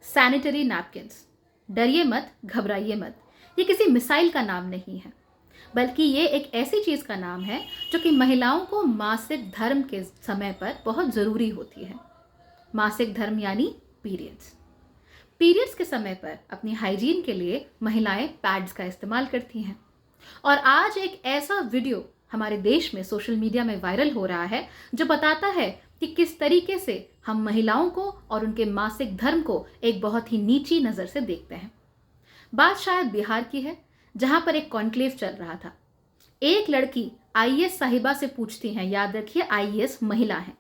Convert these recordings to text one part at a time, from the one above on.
Sanitary napkins. डरिए मत, घबराइए मत, ये किसी मिसाइल का नाम नहीं है, बल्कि ये एक ऐसी चीज़ का नाम है जो कि महिलाओं को मासिक धर्म के समय पर बहुत ज़रूरी होती है। मासिक धर्म यानी पीरियड्स। पीरियड्स के समय पर अपनी हाइजीन के लिए महिलाएं पैड्स का इस्तेमाल करती हैं। और आज एक ऐसा वीडियो हमारे देश में सोशल मीडिया में वायरल हो रहा है जो बताता है कि किस तरीके से हम महिलाओं को और उनके मासिक धर्म को एक बहुत ही नीची नज़र से देखते हैं। बात शायद बिहार की है, जहां पर एक कॉन्क्लेव चल रहा था। एक लड़की आईएएस साहिबा से पूछती है, याद रखिए आईएएस महिला है।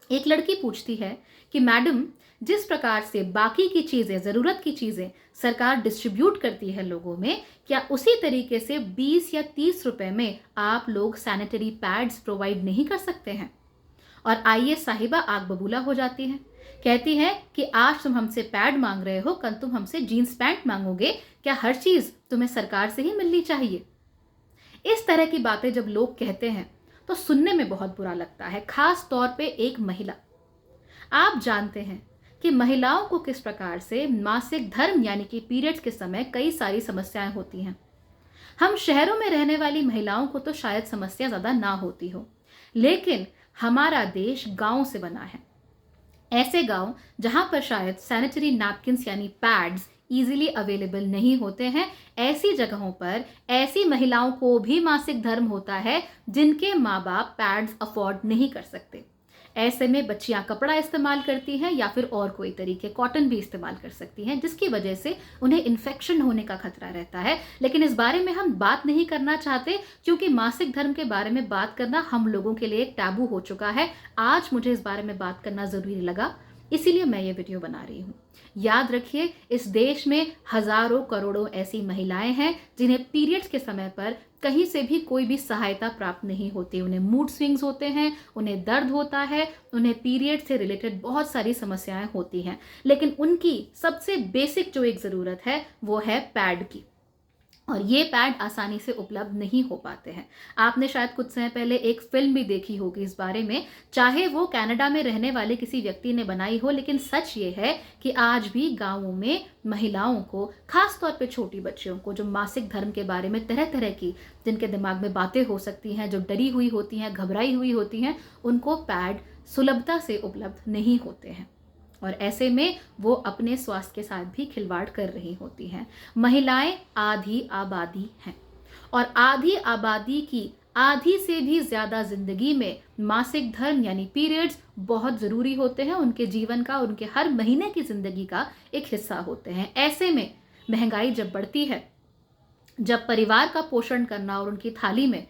एक लड़की पूछती है कि मैडम, जिस प्रकार से बाकी की चीज़ें, ज़रूरत की चीज़ें सरकार डिस्ट्रीब्यूट करती है लोगों में, क्या उसी तरीके से 20 या 30 रुपए में आप लोग सैनिटरी पैड्स प्रोवाइड नहीं कर सकते हैं? और आईएएस साहिबा आग बबूला हो जाती है, कहती है कि आज तुम हमसे पैड मांग रहे हो, कल तुम हमसे जीन्स पैंट मांगोगे, क्या हर चीज़ तुम्हें सरकार से ही मिलनी चाहिए? इस तरह की बातें जब लोग कहते हैं तो सुनने में बहुत बुरा लगता है, खास तौर पे एक महिला। आप जानते हैं कि महिलाओं को किस प्रकार से मासिक धर्म यानी कि पीरियड्स के समय कई सारी समस्याएं होती हैं। हम शहरों में रहने वाली महिलाओं को तो शायद समस्या ज़्यादा ना होती हो, लेकिन हमारा देश गांव से बना है। ऐसे गांव जहां पर शायद सैनिटरी नैपकिन्स यानी पैड्स इजीली अवेलेबल नहीं होते हैं, ऐसी जगहों पर ऐसी महिलाओं को भी मासिक धर्म होता है जिनके माँ बाप पैड्स अफोर्ड नहीं कर सकते। ऐसे में बच्चियां कपड़ा इस्तेमाल करती हैं या फिर और कोई तरीके, कॉटन भी इस्तेमाल कर सकती हैं, जिसकी वजह से उन्हें इन्फेक्शन होने का खतरा रहता है। लेकिन इस बारे में हम बात नहीं करना चाहते, क्योंकि मासिक धर्म के बारे में बात करना हम लोगों के लिए एक टैबू हो चुका है। आज मुझे इस बारे में बात करना ज़रूरी लगा, इसीलिए मैं ये वीडियो बना रही हूँ। याद रखिए, इस देश में हजारों करोड़ों ऐसी महिलाएं हैं जिन्हें पीरियड्स के समय पर कहीं से भी कोई भी सहायता प्राप्त नहीं होती। उन्हें मूड स्विंग्स होते हैं, उन्हें दर्द होता है, उन्हें पीरियड से रिलेटेड बहुत सारी समस्याएं होती हैं, लेकिन उनकी सबसे बेसिक जो एक ज़रूरत है वो है पैड की। और ये पैड आसानी से उपलब्ध नहीं हो पाते हैं। आपने शायद कुछ समय पहले एक फिल्म भी देखी होगी इस बारे में, चाहे वो कनाडा में रहने वाले किसी व्यक्ति ने बनाई हो, लेकिन सच ये है कि आज भी गांवों में महिलाओं को, खास तौर पे छोटी बच्चियों को, जो मासिक धर्म के बारे में तरह तरह की, जिनके दिमाग में बातें हो सकती हैं, जो डरी हुई होती हैं, घबराई हुई होती हैं, उनको पैड सुलभता से उपलब्ध नहीं होते हैं। और ऐसे में वो अपने स्वास्थ्य के साथ भी खिलवाड़ कर रही होती हैं। महिलाएं आधी आबादी हैं, और आधी आबादी की आधी से भी ज़्यादा ज़िंदगी में मासिक धर्म यानी पीरियड्स बहुत ज़रूरी होते हैं। उनके जीवन का, उनके हर महीने की ज़िंदगी का एक हिस्सा होते हैं। ऐसे में महंगाई जब बढ़ती है, जब परिवार का पोषण करना और उनकी थाली में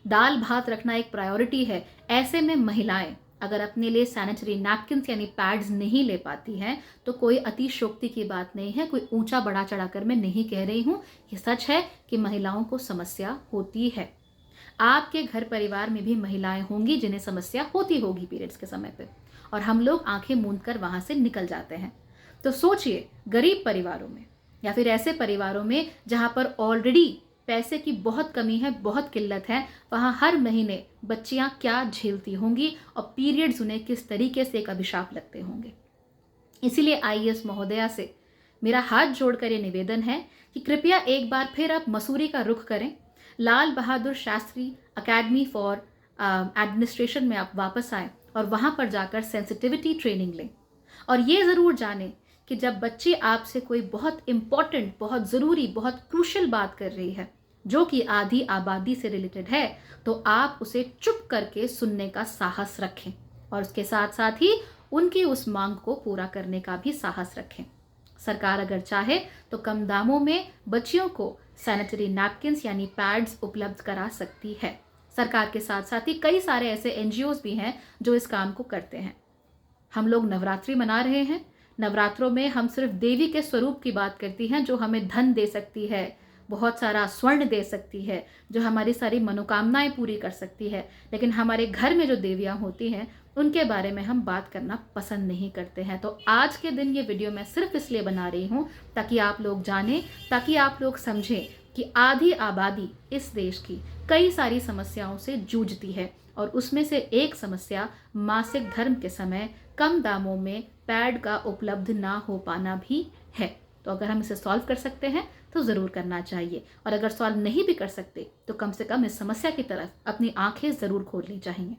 दाल भात रखना एक प्रायोरिटी है, ऐसे में महिलाएं अगर अपने लिए सैनिटरी नैपकिन्स यानी पैड्स नहीं ले पाती हैं तो कोई अतिशयोक्ति की बात नहीं है, कोई ऊंचा बड़ा चढ़ाकर मैं नहीं कह रही हूँ। ये सच है कि महिलाओं को समस्या होती है। आपके घर परिवार में भी महिलाएं होंगी जिन्हें समस्या होती होगी पीरियड्स के समय पे, और हम लोग आंखें मूंद कर वहाँ से निकल जाते हैं। तो सोचिए, गरीब परिवारों में या फिर ऐसे परिवारों में जहाँ पर ऑलरेडी पैसे की बहुत कमी है, बहुत किल्लत है, वहाँ हर महीने बच्चियाँ क्या झेलती होंगी और पीरियड्स उन्हें किस तरीके से एक अभिशाप लगते होंगे। इसीलिए आईएएस महोदया से मेरा हाथ जोड़कर ये निवेदन है कि कृपया एक बार फिर आप मसूरी का रुख करें, Lal Bahadur Shastri academy for administration में आप वापस आएँ और वहाँ पर जाकर सेंसिटिविटी ट्रेनिंग लें। और ये ज़रूर जानें कि जब बच्ची आपसे कोई बहुत इम्पॉर्टेंट, बहुत ज़रूरी, बहुत क्रूशल बात कर रही है जो कि आधी आबादी से रिलेटेड है, तो आप उसे चुप करके सुनने का साहस रखें और उसके साथ साथ ही उनकी उस मांग को पूरा करने का भी साहस रखें। सरकार अगर चाहे तो कम दामों में बच्चियों को सैनिटरी नैपकिन्स यानी पैड्स उपलब्ध करा सकती है। सरकार के साथ साथ ही कई सारे ऐसे एनजीओज भी हैं जो इस काम को करते हैं। हम लोग नवरात्रि मना रहे हैं। नवरात्रों में हम सिर्फ देवी के स्वरूप की बात करती हैं, जो हमें धन दे सकती है, बहुत सारा स्वर्ण दे सकती है, जो हमारी सारी मनोकामनाएं पूरी कर सकती है। लेकिन हमारे घर में जो देवियां होती हैं उनके बारे में हम बात करना पसंद नहीं करते हैं। तो आज के दिन ये वीडियो मैं सिर्फ इसलिए बना रही हूँ ताकि आप लोग जानें, ताकि आप लोग समझें कि आधी आबादी इस देश की कई सारी समस्याओं से जूझती है, और उसमें से एक समस्या मासिक धर्म के समय कम दामों में पैड का उपलब्ध ना हो पाना भी है। तो अगर हम इसे सॉल्व कर सकते हैं तो ज़रूर करना चाहिए, और अगर सॉल्व नहीं भी कर सकते तो कम से कम इस समस्या की तरफ अपनी आंखें ज़रूर खोलनी चाहिए।